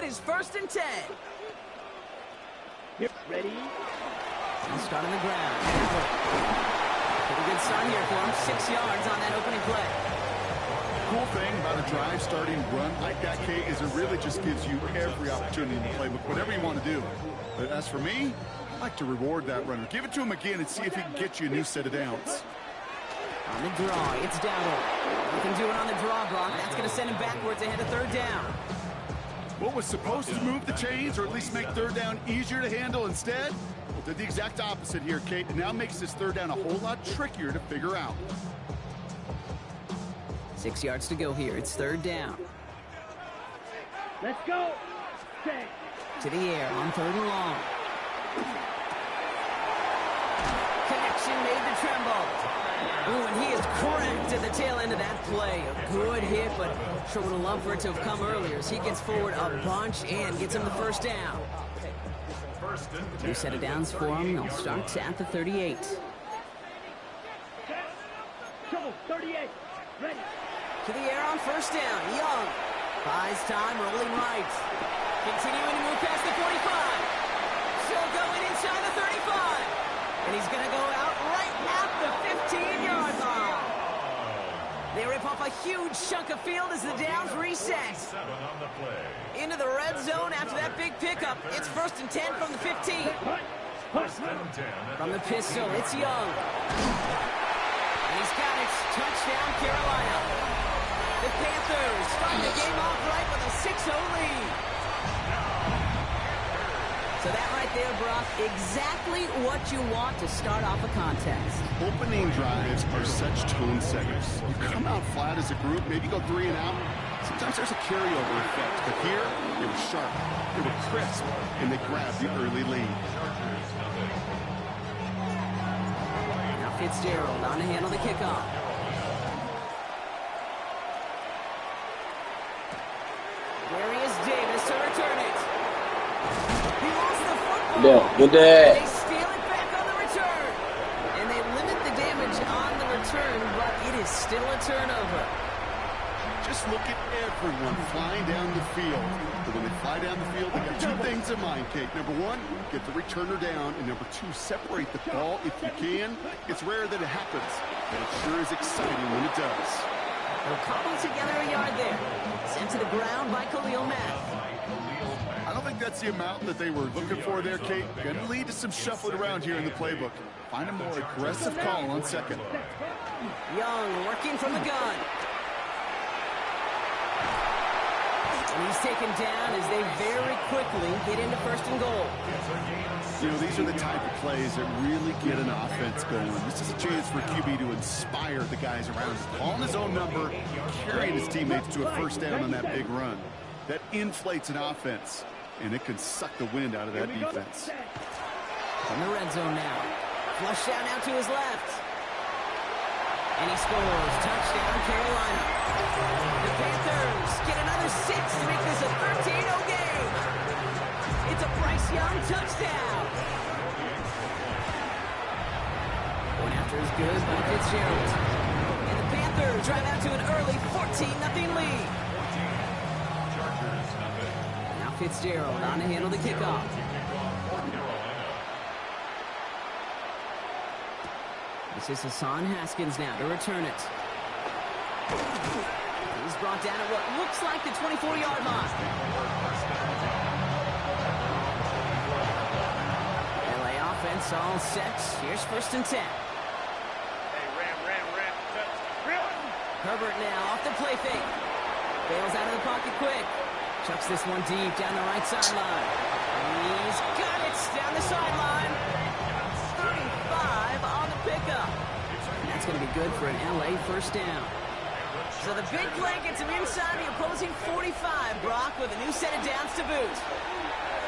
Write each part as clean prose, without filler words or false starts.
is 1st and 10. Yep, ready? He'll start on the ground. Pretty good start here for him. 6 yards on that opening play. Cool thing about a drive starting run like that, Kate, is it really just gives you every opportunity in the playbook, whatever you want to do. But as for me, I like to reward that runner. Give it to him again and see if he can get you a new set of downs. On the draw, it's Dowdle. He can do it on the draw, Brock. That's going to send him backwards ahead of 3rd down. What was supposed to move the chains, or at least make 3rd down easier to handle instead, did the exact opposite here, Kate. It now makes this 3rd down a whole lot trickier to figure out. 6 yards to go here. It's 3rd down. Let's go. Okay. To the air on 3rd and long. Connection made to Tremble. Ooh, and he is cracked at the tail end of that play. A good hit, but sure would have loved for it to have come earlier as he gets forward a bunch and gets him the 1st down. New set of downs for him. They'll start at the 38. Trouble, 38. Ready. To the air on 1st down. Young buys time, rolling right. Continuing to move past the 45. Still going inside the 35. And he's going to go out right at the 15-yard line. They rip off a huge chunk of field as the downs reset. Into the red zone after that big pickup. It's 1st and 10 from the 15. From the pistol, it's Young. And he's got it. Touchdown, Carolina. The Panthers start the game off right with a 6-0 lead. So that right there, Brock, exactly what you want to start off a contest. Opening drives are such tone setters. You come out flat as a group, maybe go 3 and out. Sometimes there's a carryover effect, but here, they were sharp, they were crisp, and they grabbed the early lead. Now Fitzgerald on to handle the kickoff. Where is Davis to return it? He lost the football. Good day. They steal it back on the return. And they limit the damage on the return, but it is still a turnover. Just look at everyone flying down the field. But when they fly down the field, they got 2 things in mind, Kate. Number 1, get the returner down. And number 2, separate the ball if you can. It's rare that it happens, but it sure is exciting when it does. They'll cobble together a yard there. Sent to the ground by Khalil Mack. I don't think that's the amount that they were looking for there, Kate. Going to lead to some shuffling around here in the playbook. Find a more aggressive call on 2nd. Young working from the gun. And he's taken down as they very quickly get into 1st and goal. You know, these are the type of plays that really get an offense going. This is a chance for QB to inspire the guys around him. Calling his own number, carrying his teammates to a 1st down on that big run. That inflates an offense, and it can suck the wind out of that defense. From the red zone now. Flush down out to his left. And he scores. Touchdown, Carolina. The Panthers get another 6 to make this a 13-0 game. It's a Bryce Young touchdown. Going after is good by Fitzgerald. And the Panthers drive out to an early 14-0 lead. Now Fitzgerald on to handle the kickoff. This is Hassan Haskins now to return it. He's brought down at what looks like the 24-yard line. LA offense all set. Here's 1st and 10. Herbert now off the play fake. Bails out of the pocket quick. Chucks this one deep down the right sideline. He's got it down the sideline. 35 on the pickup. And that's going to be good for an LA 1st down. So the big play gets him inside the opposing 45, Brock, with a new set of downs to boot.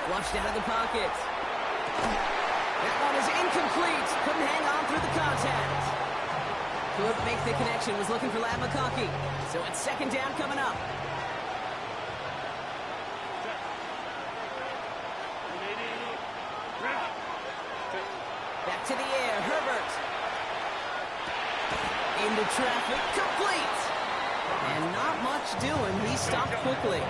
Flushed out of the pocket. That one is incomplete. Couldn't hang on through the contact. Couldn't make the connection. Was looking for Lad McConkey. So it's 2nd down coming up. Back to the air. Herbert. Into traffic. Complete. And not much doing. He stopped quickly.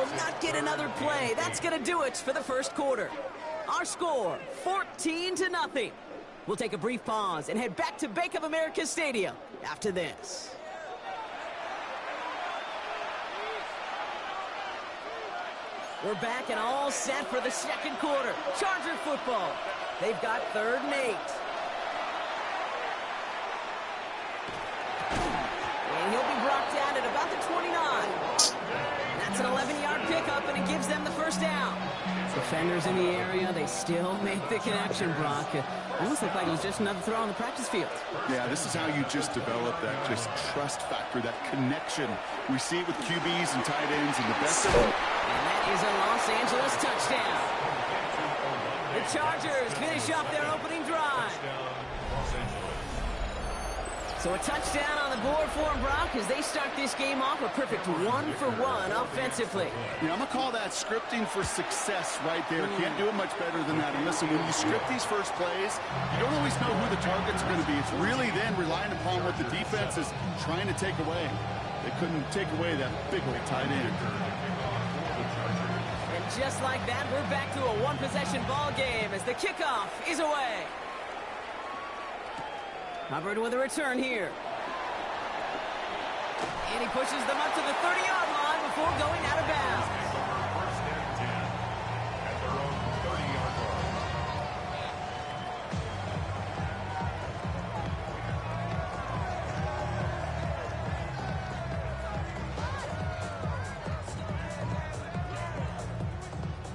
will not get another play. That's going to do it for the first quarter. Our score, 14-0. We'll take a brief pause and head back to Bank of America Stadium after this. We're back and all set for the second quarter. Charger football. They've got 3rd and 8. And he'll be brought down at about the 29. That's an 11-yard pickup, and it gives them the first down. Defenders in the area, they still make the connection, Brock. Almost looked like it was just another throw on the practice field. Yeah, this is how you just develop that just trust factor, that connection. We see it with QBs and tight ends, and the best of them. And that is a Los Angeles touchdown. The Chargers finish off their opening drive. So a touchdown on the board for them, Brock, as they start this game off a perfect 1-for-1 offensively. Yeah, I'm going to call that scripting for success right there. Can't do it much better than that. And listen, when you script these first plays, you don't always know who the targets are going to be. It's really then relying upon what the defense is trying to take away. They couldn't take away that big old tight end. And just like that, we're back to a one-possession ball game as the kickoff is away. Hubbard with a return here. And he pushes them up to the 30-yard line before going out of bounds. First and 10 at their own 30-yard line.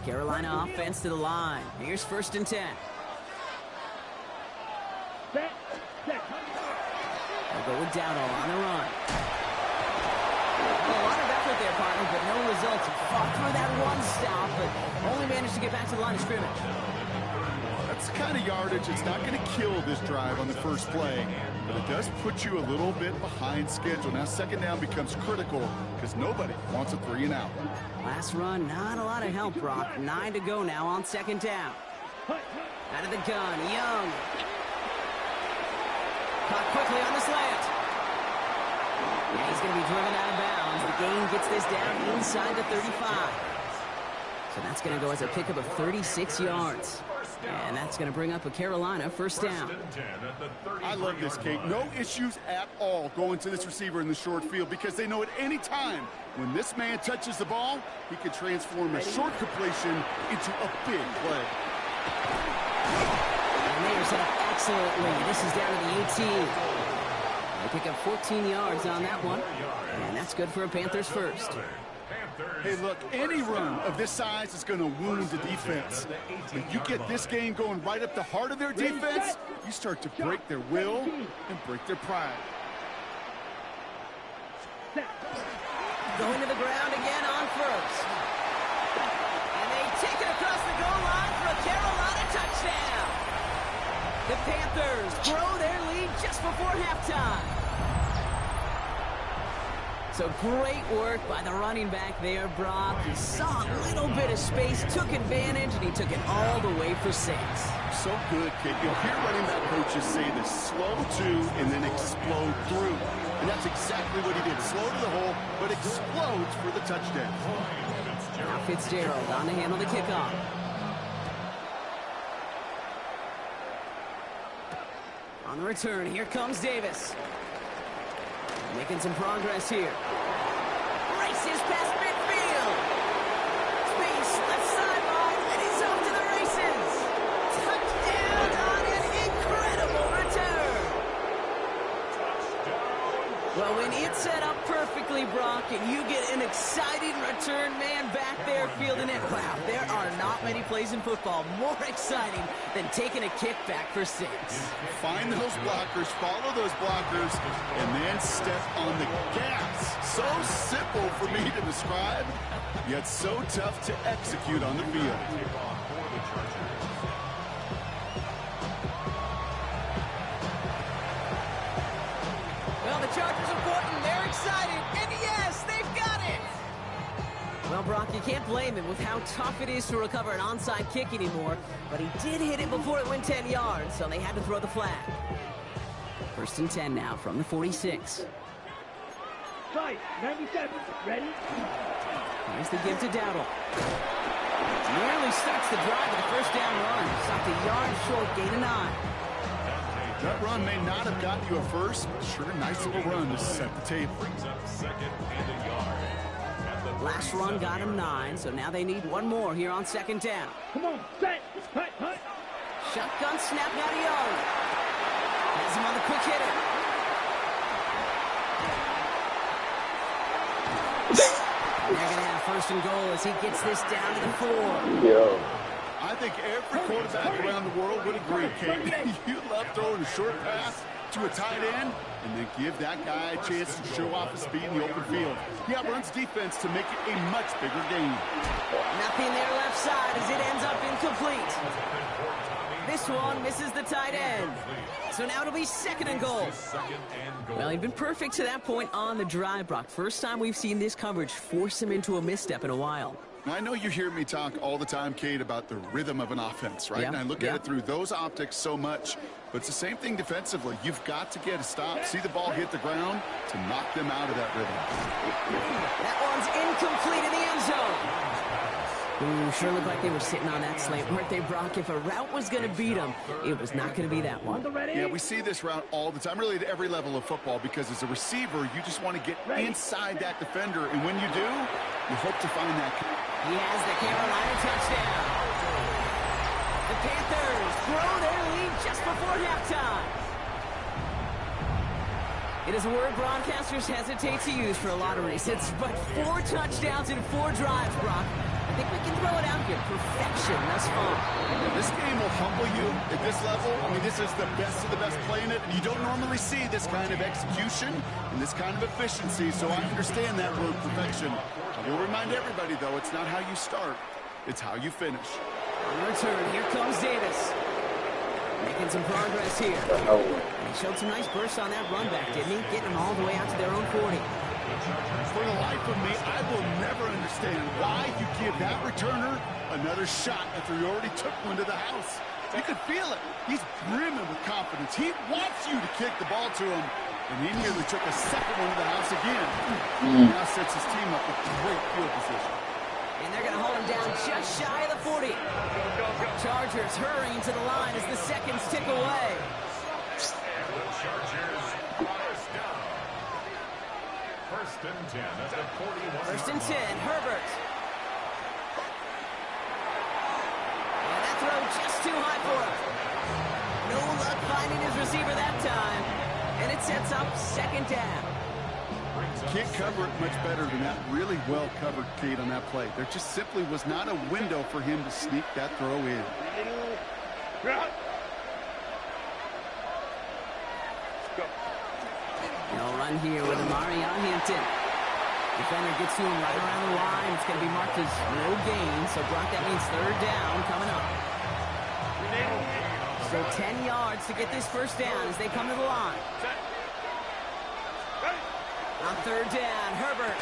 Carolina offense to the line. Here's 1st and 10. Set. They'll go with Dowdle on the run. Well, a lot of effort there, partner, but no results. Fought through that one stop, but only managed to get back to the line of scrimmage. That's the kind of yardage that's not going to kill this drive on the first play, but it does put you a little bit behind schedule. Now 2nd down becomes critical because nobody wants a 3 and out. Last run, not a lot of help, Brock. 9 to go now on 2nd down. Out of the gun, Young. Caught quickly on the slant. And he's going to be driven out of bounds. The gain gets this down inside the 35. So that's going to go as a pickup of 36 yards. And that's going to bring up a Carolina 1st down. I love this, Kate. No issues at all going to this receiver in the short field because they know at any time when this man touches the ball, he can transform a short completion into a big play. And they are set up excellently. This is down to the 18. They pick up 14 yards on that one. And that's good for a Panthers 1st. Hey, look, any run of this size is going to wound the defense. When you get this game going right up the heart of their defense, you start to break their will and break their pride. Going to the ground again on 1st. And they take it across the goal line for a Carolina touchdown. The Panthers grow their lead just before halftime. So great work by the running back there, Brock. He saw a little bit of space, took advantage, and he took it all the way for 6. So good, kid. You'll hear running back coaches say this: slow to and then explode through. And that's exactly what he did. Slow to the hole, but explodes for the touchdown. Now Fitzgerald on to handle the kickoff. On the return, here comes Davis. Making some progress here. Races past midfield. Space, left sideline, and he's off to the races. Touchdown on an incredible return. Well, when it's set up perfectly, Brock, and you get an exciting return man back there fielding it, wow, there are not many plays in football more exciting than taking a kick back for 6. Find those blockers, follow those blockers, and then step on the gas. So simple for me to describe, yet so tough to execute on the field. Well, the Chargers are important. They're excited. And yes, they've got it. Well, Brock, you can't blame him with how tough it is to recover an onside kick anymore. But he did hit it before it went 10 yards, so they had to throw the flag. 1st and 10 now from the 46. Fight. 97. Ready? Here's the give to Dowdle. Nearly starts the drive with a first down run. Stopped a yard short, gain of 9. That run may not have gotten you a first, but sure, nice little run to set the table. Brings up second and a yard. Last run got him 9, so now they need one more here on second down. Come on, set. Hut, hut. Shotgun snap now to Young. Has him on the quick hitter. They're going to have first and goal as he gets this down to the 4. I think every quarterback around the world would agree, Kate. You love throwing a short pass to a tight end and then give that guy a chance to show off his speed in the open field. He outruns defense to make it a much bigger game. Nothing there left side as it ends up incomplete. This one misses the tight end. So now it'll be second and goal. Well, he'd been perfect to that point on the drive, Brock. First time we've seen this coverage force him into a misstep in a while. I know you hear me talk all the time, Kate, about the rhythm of an offense, right? Yeah, And I look at it through those optics so much. But it's the same thing defensively. You've got to get a stop, see the ball hit the ground to knock them out of that rhythm. That one's incomplete in the end zone. Ooh, sure looked like they were sitting on that slant, weren't they, Brock? If a route was going to beat them, it was not going to be that one. Yeah, we see this route all the time, really at every level of football, because as a receiver, you just want to get inside that defender. And when you do, you hope to find that. He has the Carolina touchdown. The Panthers grow their lead just before halftime. It is a word broadcasters hesitate to use for a lot of reasons, but 4 touchdowns in 4 drives, Brock. I think we can throw it out here. Perfection thus far. This game will humble you at this level. I mean, this is the best of the best playing it. And you don't normally see this kind of execution and this kind of efficiency, so I understand that word perfection. I will remind everybody, though, it's not how you start. It's how you finish. On return, here comes Davis. Making some progress here. He showed some nice bursts on that run back, didn't he? Getting them all the way out to their own 40. For the life of me, I will never understand why you give that returner another shot after he already took one to the house. You can feel it. He's brimming with confidence. He wants you to kick the ball to him, and he nearly took a second one to the house again. Now sets his team up with great field position. And they're going to hold him down just shy of the 40. Chargers hurrying to the line as the seconds tick away. The Chargers first down. First and 10 at the 41. First and 10, Herbert. And that throw just too high for him. No luck finding his receiver that time. And it sets up second down. Can't cover it much better than that. Really well covered, Kate, on that play. There just simply was not a window for him to sneak that throw in. No run here with Amari on Hampton. Defender gets to him right around the line. It's going to be marked as no gain. So, Brock, that means third down coming up. So 10 yards to get this first down as they come to the line. On third down, Herbert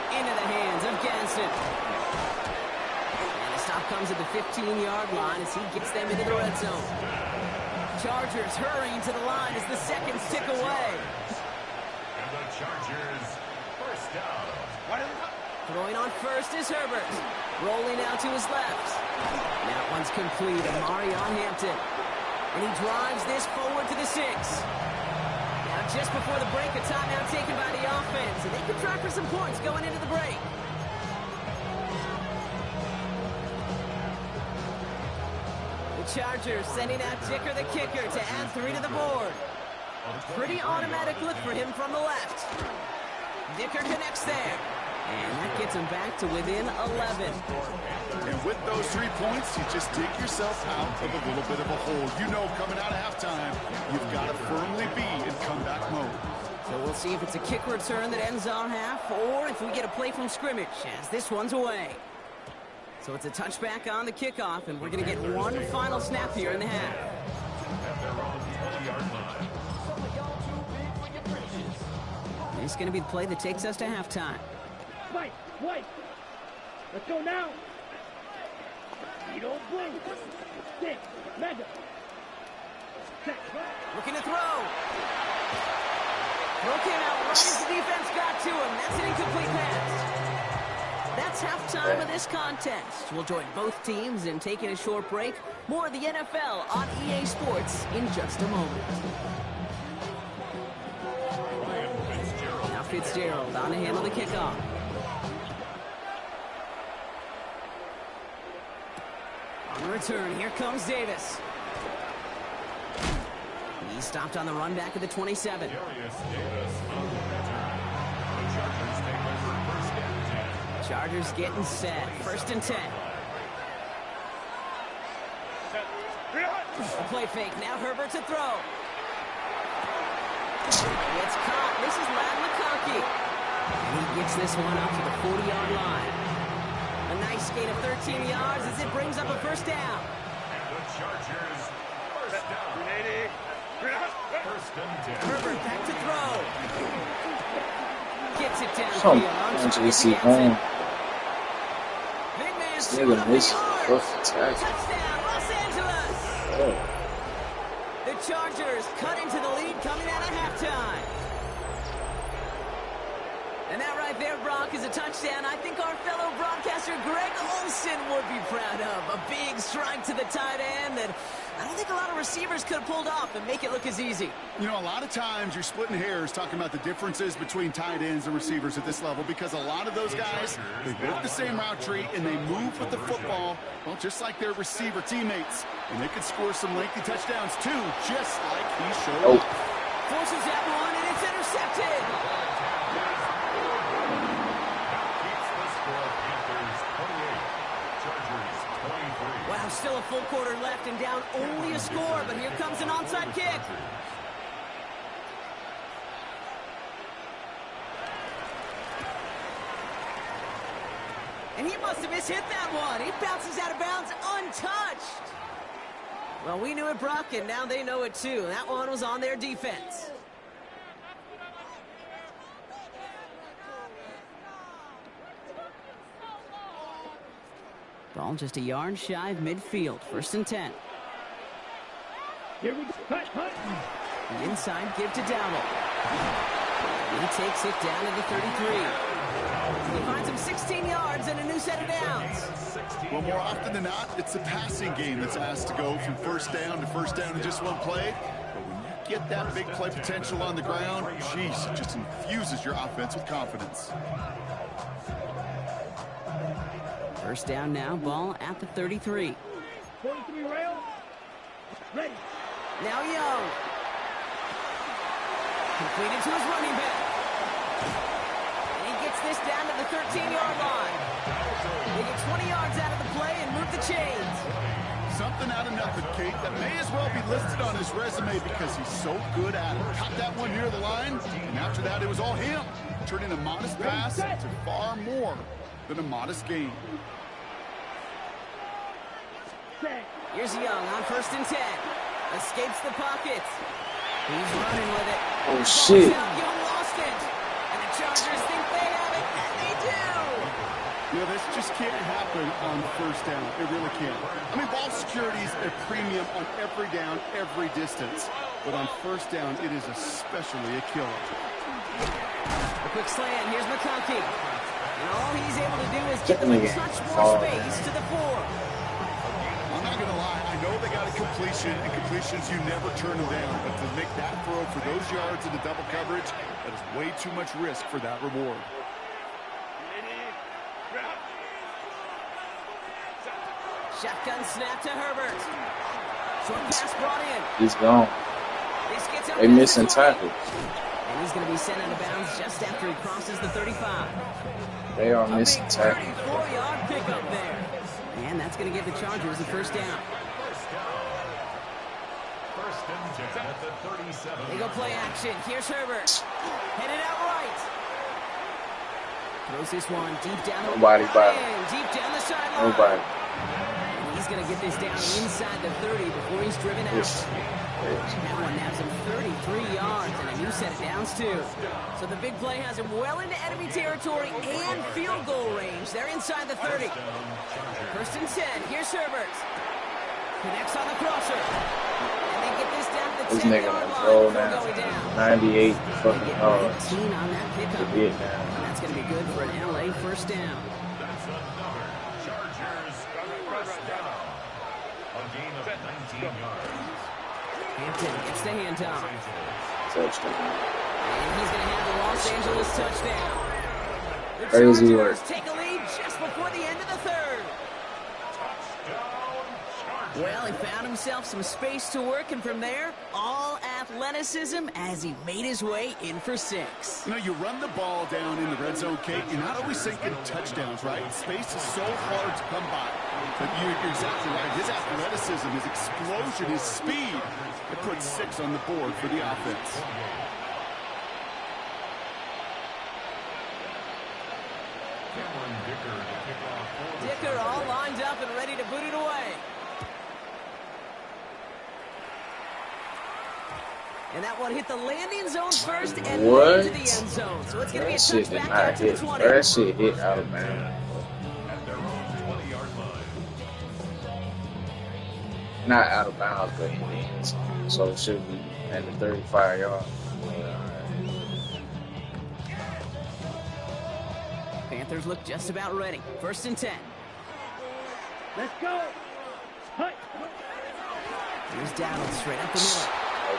into the hands of Ganston. And the stop comes at the 15-yard line as he gets them into the red zone. Chargers hurrying to the line as the seconds tick away. And the Chargers first down. Throwing on first is Herbert. Rolling out to his left. That one's complete. Amari on Hampton. And he drives this forward to the 6. Now just before the break, a timeout taken by the offense. And they can try for some points going into the break. The Chargers sending out Dicker the kicker to add 3 to the board. Pretty automatic look for him from the left. Dicker connects there. And that gets him back to within 11. And with those 3 points, you just dig yourself out of a little bit of a hole. You know, coming out of halftime, you've got to firmly be in comeback mode. So we'll see if it's a kick return that ends our half, or if we get a play from scrimmage, as this one's away. So it's a touchback on the kickoff, and we're going to get one final snap here in the half. At their own 20-yard line. And it's going to be the play that takes us to halftime. Fight, fight. Let's go now. You don't blink. 6, Mega. Set. Looking to throw. Broke him out right as the defense got to him. That's an incomplete pass. That's halftime of this contest. We'll join both teams in taking a short break. More of the NFL on EA Sports in just a moment. Now Fitzgerald on to handle the kickoff. On the return, here comes Davis. He stopped on the run back at the 27. Chargers getting set. 1st and 10. A play fake. Now Herbert to throw. It's caught. This is Madden McConkey. And he gets this one up to the 40-yard line. A nice gain of 13 yards as it brings up a 1st down. The Chargers, 1st down. 1st and 10. Herbert back to throw. Gets it down. Some Angeles home. Big man Still in this perfect tackle. touchdown, Los Angeles. Oh. The Chargers cut into the lead coming out of halftime. And that right there, Brock, is a touchdown I think our fellow broadcaster Greg Olsen would be proud of. A big strike to the tight end that I don't think a lot of receivers could have pulled off and make it look as easy. You know, a lot of times you're splitting hairs talking about the differences between tight ends and receivers at this level because a lot of those guys, they work the same route tree and they move with the football, well, just like their receiver teammates. And they could score some lengthy touchdowns too, just like he showed. Forces that one, and it's intercepted. Wow, still a full quarter left and down only a score, but here comes an onside kick. And he must have mishit that one. He bounces out of bounds untouched. Well, we knew it, Brock, and now they know it too. That one was on their defense. Ball just a yard shy of midfield. 1st and 10. Here we go. Hut. The inside give to Dowdle. He takes it down to the 33. He finds him 16 yards and a new set of downs. Well, more often than not, it's the passing game that's asked to go from 1st down to 1st down in just one play. But when you get that big play potential on the ground, geez, it just infuses your offense with confidence. 1st down now, ball at the 33. 43 rail. Ready. Now Young. Completed to his running back. And he gets this down to the 13-yard line. They get 20 yards out of the play and move the chains. Something out of nothing, Kate, that may as well be listed on his resume because he's so good at it. Caught that one near the line, and after that it was all him, turning a modest pass to far more than a modest gain. Here's Young on 1st and 10. Escapes the pocket. He's running with it. Oh, shit. Young lost it. And the Chargers think they have it, and they do. You know, this just can't happen on 1st down. It really can't. I mean, ball security is a premium on every down, every distance. But on 1st down, it is especially a killer. A quick slant. Here's McConkey. And all he's able to do is get them a touch more space to the 4. I'm not going to lie. I know they got a completion, and completions, you never turn them down. But to make that throw for those yards in the double coverage, that is way too much risk for that reward. Shotgun snap to Herbert. Short pass brought in. He's gone. This gets out They missing tackles. And he's going to be sent out of bounds just after he crosses the 35. They are missing tackles. 34-yard pickup there. And that's going to give the Chargers the 1st down. 1st and 10 at the 37. They go play action. Here's Herbert. Headed out right. Throws this one deep down. Nobody by. Deep down the sideline. Nobody. And he's going to get this down inside the 30 before he's driven out. Yes. That one nabs him 33 yards and a new set of downs too. So the big play has him well into enemy territory and field goal range. They're inside the 30. 1st and 10. Here's Herbert. Connects on the crosser. And they get this at the This 10-yard nigga line done throw before down going down. 98 They fucking get yards 19 on that to pickup. get And down. that's going to be good for an LA first down. That's another Chargers first down. A gain of 19 yards. Hampton gets the handoff. Touchdown. And he's going to have the Los Angeles touchdown. The Crazy Chargers work. take a lead just before the end of the third. Well, he found himself some space to work, and from there, all athleticism as he made his way in for 6. You know, you run the ball down in the red zone, Kate, you're not always thinking touchdowns, right? Space is so hard to come by. But you're exactly right. His athleticism, his explosion, his speed, it puts 6 on the board for the offense. Dicker all lined up and ready to boot it away. And that one hit the landing zone first and What? into the end zone. So it's going to be a That shit did touchback not out to the hit. 20. That shit hit out of bounds. At their own 20-yard line. Not out of bounds, but in the end zone. So it should be at the 35-yard. Panthers look just about ready. 1st and 10. Let's go. Hut. Here's Dowdle straight up the middle.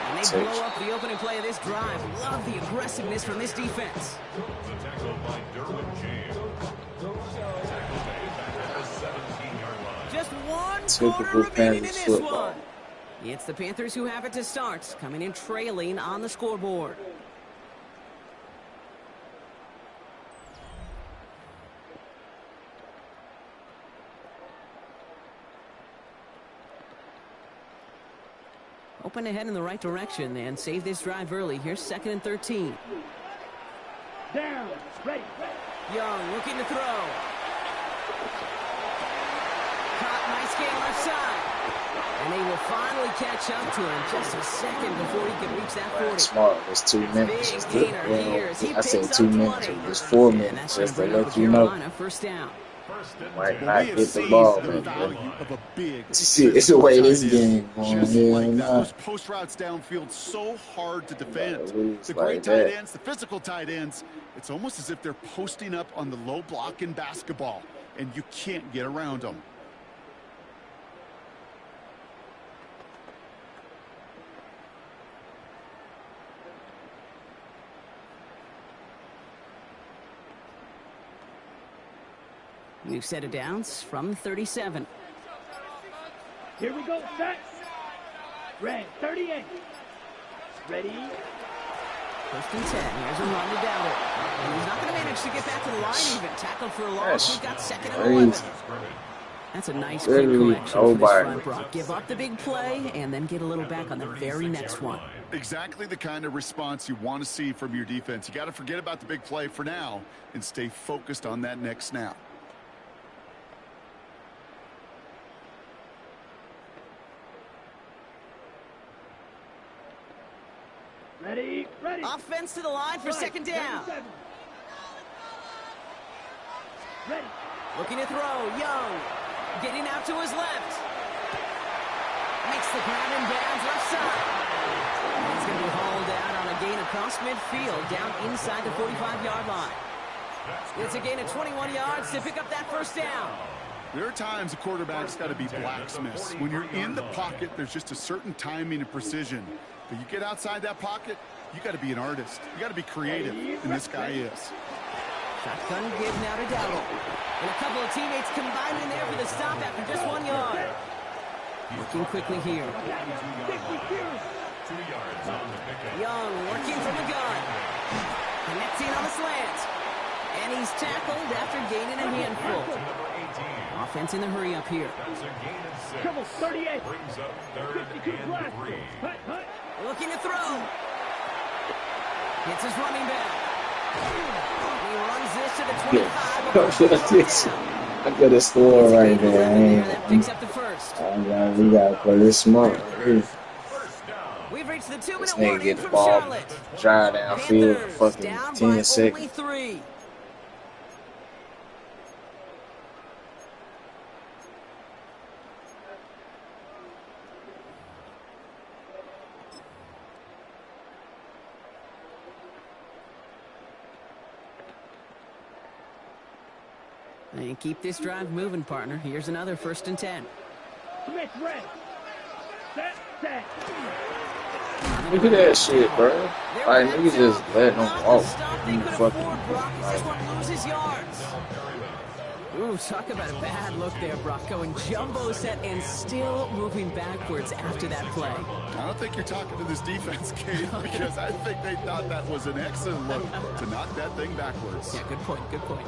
And they blow up the opening play of this drive. Love the aggressiveness from this defense. The tackle by Derwin James. Tackle made back at the 17-yard line. Just one Typical quarter remaining in Panthers this football. one. It's the Panthers who have it to start, coming in trailing on the scoreboard. Open ahead in the right direction and save this drive early. Here's 2nd and 13. Down. Ready. Young looking to throw. Caught, nice game left side. And they will finally catch up to him just a second before he can reach that 40. Smart. It's 2 minutes. Big It's gainer here as he I said picks 2 up minutes. 20. It's 4 And minutes. that's Just to going to bring up let you know. Carolina first down. Might Well, not we have get the seen ball, the man. value of a big, See, it's the way this physical tight game end. going. Just Hell like that. nah. Those post routes downfield so hard to defend. lose The like great tight that. ends, the physical tight ends, it's almost as if they're posting up on the low block in basketball, and you can't get around them. New set of downs from 37. Here we go. Set. Red. 38. Ready. 1st and 10. Here's a run to Dowdle. And he's not going to manage to get back to the line even. Tackled for a loss. That's We've got 2nd and crazy. 11. That's a nice quick Literally correction for this nobody. front, Brock. Give up the big play and then get a little back on the very next one. Exactly the kind of response you want to see from your defense. You got to forget about the big play for now and stay focused on that next snap. Ready. Ready. Offense to the line for 2nd down. 37. Ready. Looking to throw. Young. Getting out to his left. Makes the grab and bounds left side. And he's going to be hauled out on a gain across midfield down inside the 45-yard line. It's a gain of 21 yards to pick up that 1st down. There are times a quarterback's got to be blacksmiths. When you're in the pocket, there's just a certain timing and precision. But you get outside that pocket, you got to be an artist. You got to be creative, and this guy is. Shotgun give now to Dowdle. And a couple of teammates combining there for the stop after just 1 yard. Working quickly here. 2 yards on the pickup. Young working from the gun. Connecting on the slant. And he's tackled after gaining a handful. Number 18. Offense in the hurry up here. That's a gain of 6. Trouble. 38. Brings up 3rd 52 and blast. 3. Hut. Hut. Looking to throw. Hits his running back. He runs this to the 25. I could have scored right It's a gain of 11 there. That picks up the 1st. We gotta play this smart. We've reached the This 2-minute nigga warning get the from ball, Charlotte. drive downfield for Panthers fucking down 10 by only seconds. 3. And keep this drive moving, partner. Here's another 1st and 10. Smith ready. Set. Look at that shit, bro. Like, niggas just letting them walk. They could Fucking, afford Brock as this like, one loses yards. Ooh, talk about a bad look there, Brock. Going jumbo set and still moving backwards after that play. I don't think you're talking to this defense, Kate, because I think they thought that was an excellent look to knock that thing backwards. Yeah, good point, good point.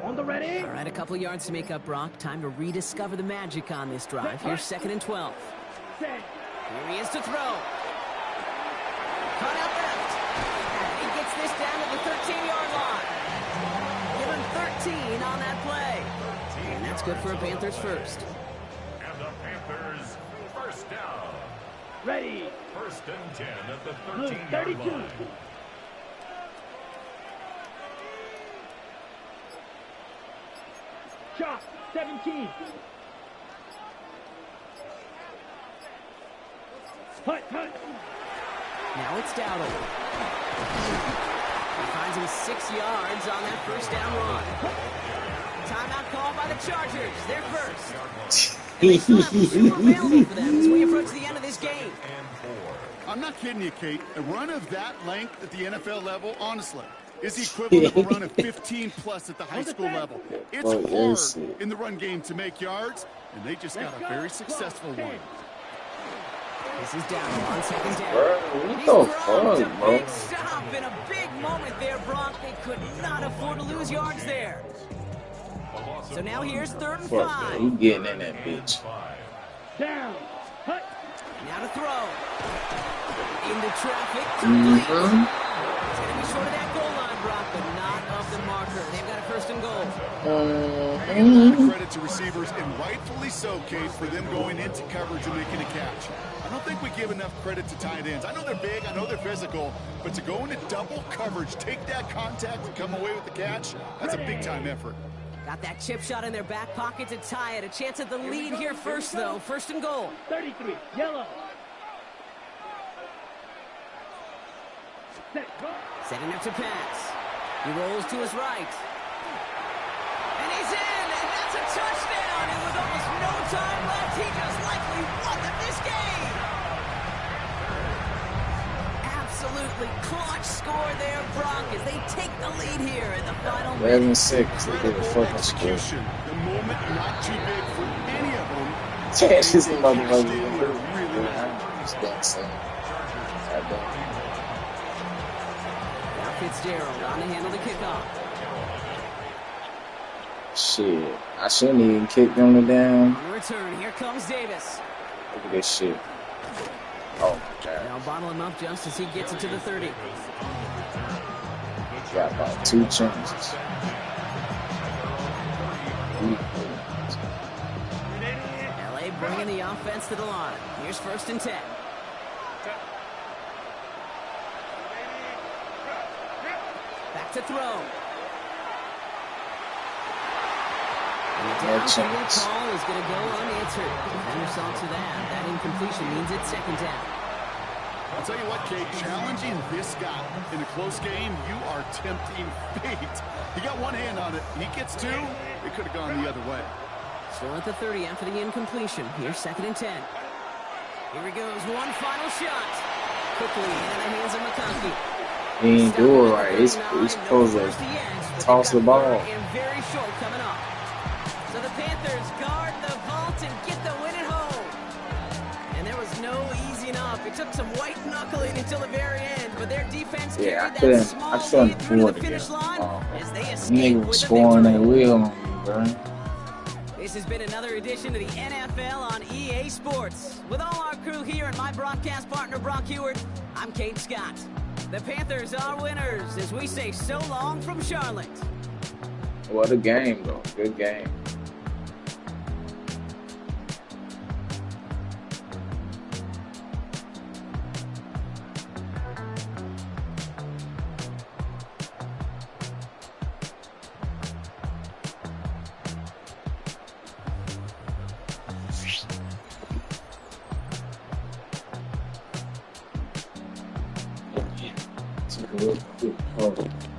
On the ready. All right, a couple yards to make up, Brock. Time to rediscover the magic on this drive. Here's 2nd and 12. Set. Here he is to throw. Cut out left. He gets this down to the 13-yard line. Give him 13 on that play. And that's good for a Panthers first. And the Panthers, 1st down. Ready. 1st and 10 at the Blue 13-yard 32. line. Chop 17. Hut. Now it's Dowdle. He finds him 6 yards on that 1st down run. Timeout called by the Chargers. They're first. And they still have two available for them as we approach the end of this game. I'm not kidding you, Kate. A run of that length at the NFL level, honestly, is the equivalent of a run of 15-plus at the high school level. It's hard in the run game to make yards, and they just got a very successful one. This is down on 2nd down. Bro, what the fuck, bro? Big stop in a big moment there, Brock. They could not afford to lose yards there. So now here's 3rd and Fuck, 5. he getting in that bitch. Down. Hut. Now to throw. Into traffic. Complete. It's going to be short of that goal line, Brock, but not of the marker. They've got a 1st and goal. I give a lot of credit to receivers, and rightfully so, Kate, for them going into coverage and making a catch. I don't think we give enough credit to tight ends. I know they're big, I know they're physical, but to go into double coverage, take that contact, and come away with the catch, that's a big-time effort. Got that chip shot in their back pocket to tie it. A chance at the lead here first, though. 1st and goal. 33. Yellow. Set. Go. Setting up to pass. He rolls to his right. And he's in, and that's a touchdown. And with almost no time left, he just likely won them this game. Absolutely clutch score there, Brock, as they take the lead here in the final minute. 11-6. They did a fucking score. Execution. The moment not too big for any of them. Catch this They motherfucker. cashed in with a really It's dancing. Now Fitzgerald on to handle the kickoff. Shit. I shouldn't even kick on the down. On the return, here comes Davis. Look at this shit. Oh my god. Now bottle him up just as he gets it to the 30. Got about 2 chances. LA bringing the offense to the line. Here's 1st and 10. Back to throw. And the downfield call is going to go unanswered. Defender saw to that. That incompletion means it's 2nd down. I'll tell you what, Kate, challenging this guy in a close game, you are tempting fate. He got one hand on it. He gets 2. It could have gone the other way. Still at the 30 after the incompletion. Here's 2nd and 10. Here he goes. One final shot. Quickly into the hands of McConkey. He ain't do it right. He's supposed to toss the ball. And very short coming up. So the Panthers guard the vault and get the win at home. And there was no easing up. It took some white knuckling until the very end, but their defense carried that small lead through to the finish line as they escape with the scoring that victory. wheel on me, bro. This has been another edition of the NFL on EA Sports. With all our crew here and my broadcast partner, Brock Heward, I'm Kate Scott. The Panthers are winners as we say so long from Charlotte. What a game, though. Good game. Oh.